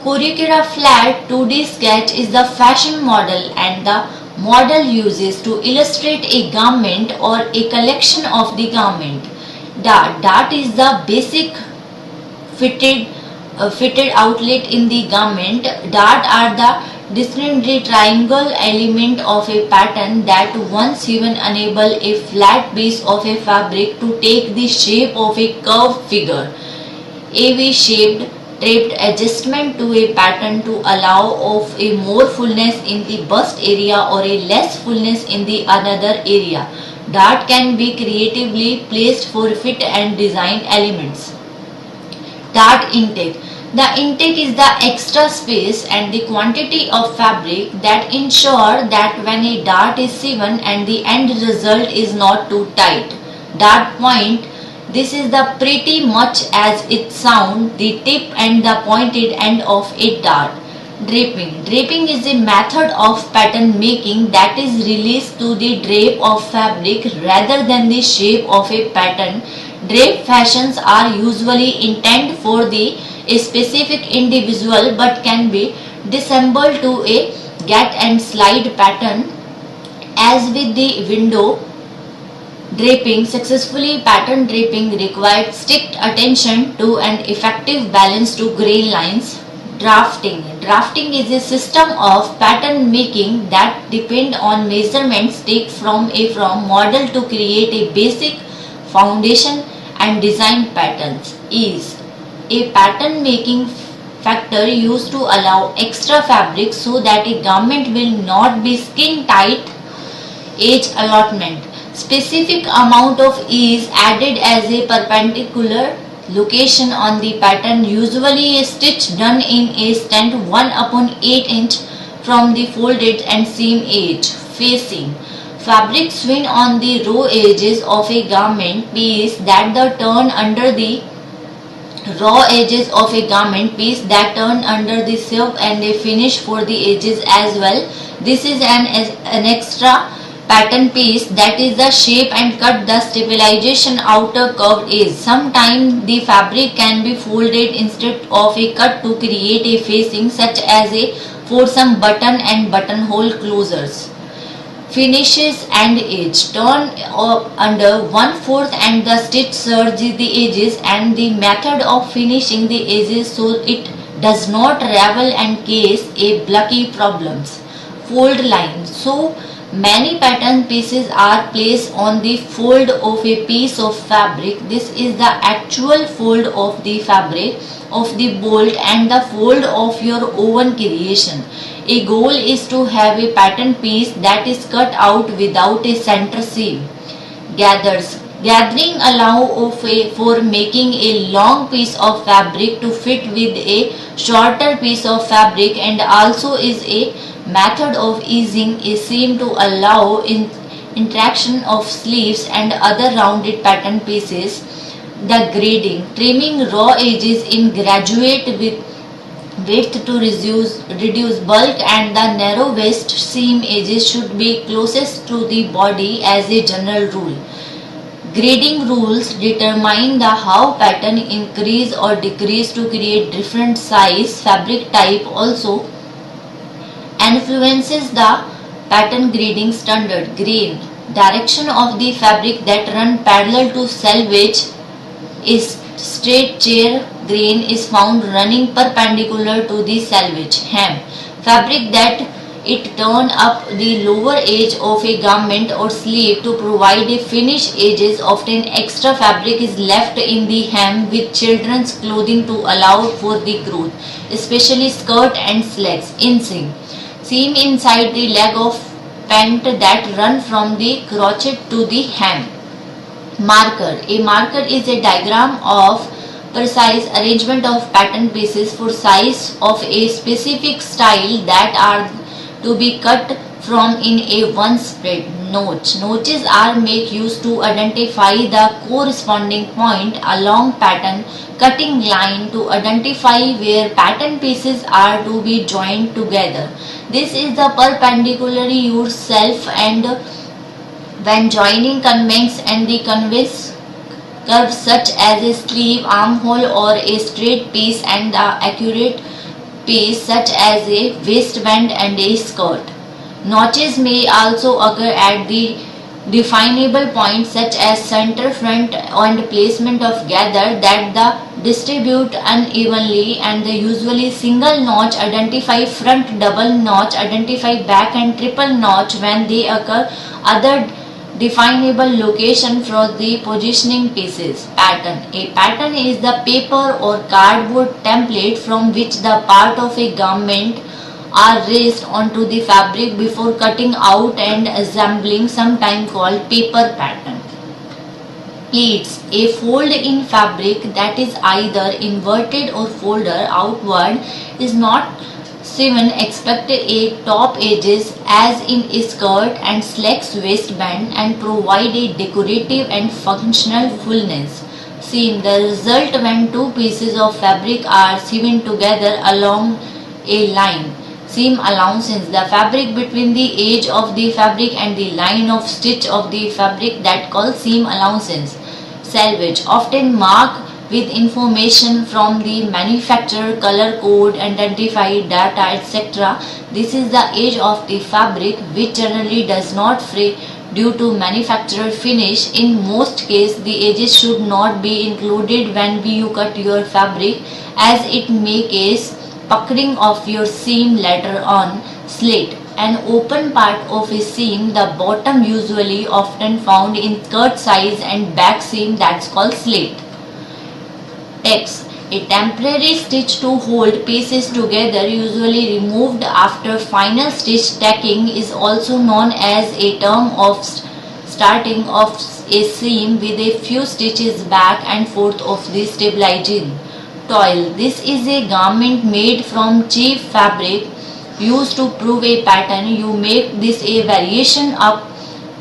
Kurikura flat 2D sketch is the fashion model and the model uses to illustrate a garment or a collection of the garment. Dart is the basic fitted outlet in the garment. Dart are the discrete triangle element of a pattern that once even enable a flat piece of a fabric to take the shape of a curved figure. A V-shaped draped adjustment to a pattern to allow of a more fullness in the bust area or a less fullness in the another area. Dart can be creatively placed for fit and design elements. Dart intake. The intake is the extra space and the quantity of fabric that ensure that when a dart is sewn and the end result is not too tight. Dart point. This is the pretty much as it sounds, the tip and the pointed end of a dart. Draping. Draping is a method of pattern making that is released to the drape of fabric rather than the shape of a pattern. Drape fashions are usually intended for a specific individual but can be disassembled to a get and slide pattern. As with the window draping, successfully pattern draping required strict attention to and effective balance to grain lines. Drafting. Drafting is a system of pattern making that depend on measurements taken from model to create a basic foundation and design patterns. Ease. A pattern making factor used to allow extra fabric so that a garment will not be skin tight. Edge allotment. Specific amount of ease added as a perpendicular location on the pattern, usually a stitch done in a stand 1/8 inch from the folded and seam edge. Facing. Fabric swing on the raw edges of a garment piece that the turn under the raw edges of a garment piece that turn under the silk and a finish for the edges as well. This is an extra pattern piece that is the shape and cut the stabilization outer curved edge. Sometimes the fabric can be folded instead of a cut to create a facing such as a for some button and buttonhole closures. Finishes and edge. Turn under 1/4 and the stitch serge the edges and the method of finishing the edges so it does not ravel and cause a blocky problems. Fold line. So many pattern pieces are placed on the fold of a piece of fabric. This is the actual fold of the fabric of the bolt and the fold of your own creation. A goal is to have a pattern piece that is cut out without a center seam. Gathers. Gathering allow for making a long piece of fabric to fit with a shorter piece of fabric and also is a method of easing a seam to allow interaction of sleeves and other rounded pattern pieces. The grading. Trimming raw edges in graduate width to reduce bulk and the narrow waist seam edges should be closest to the body as a general rule. Grading rules determine the how pattern increase or decrease to create different size. Fabric type also influences the pattern grading standard. Grain. Direction of the fabric that run parallel to selvage is straight chair grain is found running perpendicular to the selvage. Hem. Fabric that it turn up the lower edge of a garment or sleeve to provide a finished edges. Often extra fabric is left in the hem with children's clothing to allow for the growth, especially skirt and slacks. Inseam. Seam inside the leg of pant that run from the crotchet to the hem. Marker. A marker is a diagram of precise arrangement of pattern pieces for size of a specific style that are to be cut from in a one spread. Notch. Notches are made used to identify the corresponding point along pattern cutting line to identify where pattern pieces are to be joined together. This is the perpendicular yourself and when joining convex and the convex curves such as a sleeve, armhole or a straight piece and the accurate piece such as a waistband and a skirt. Notches may also occur at the definable points such as center, front and placement of gather that the distribute unevenly, and the usually single notch identify front, double notch identify back and triple notch when they occur. Other definable location for the positioning pieces. Pattern. A pattern is the paper or cardboard template from which the part of a garment are raised onto the fabric before cutting out and assembling, sometimes called paper pattern. Pleats. A fold in fabric that is either inverted or folded outward is not sewn except a top edges as in a skirt and slacks waistband and provide a decorative and functional fullness. Seam. The result when two pieces of fabric are sewn together along a line. Seam allowances. The fabric between the edge of the fabric and the line of stitch of the fabric that called seam allowances. Selvage. Often marked with information from the manufacturer, color code, identified data, etc. This is the edge of the fabric which generally does not fray due to manufacturer finish. In most cases, the edges should not be included when you cut your fabric, as it may cause puckering of your seam later on. Slit. An open part of a seam, the bottom usually often found in skirt size and back seam, that's called slit. X. A temporary stitch to hold pieces together, usually removed after final stitch tacking, is also known as a term of starting of a seam with a few stitches back and forth of the stabilizing. Toile. This is a garment made from cheap fabric used to prove a pattern. You make this a variation up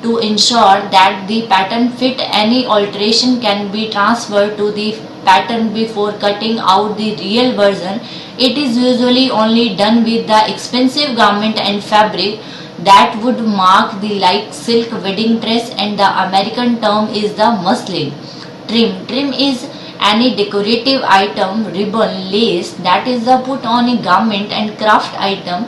to ensure that the pattern fit. Any alteration can be transferred to the pattern before cutting out the real version. It is usually only done with the expensive garment and fabric that would mark the like silk, wedding dress, and the American term is the muslin. Trim. Trim is any decorative item, ribbon, lace that is the put on a garment, and craft item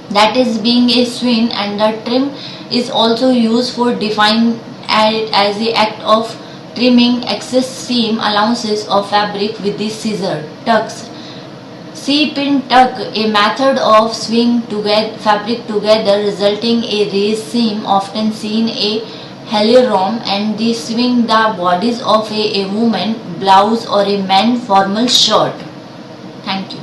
that is being a sewn, and the trim is also used for define as the act of trimming excess seam allowances of fabric with the scissor. Tucks. C-pin tuck, a method of sewing fabric together resulting a raised seam, often seen a heliorom, and the sewing the bodies of a woman blouse or a man formal shirt. Thank you.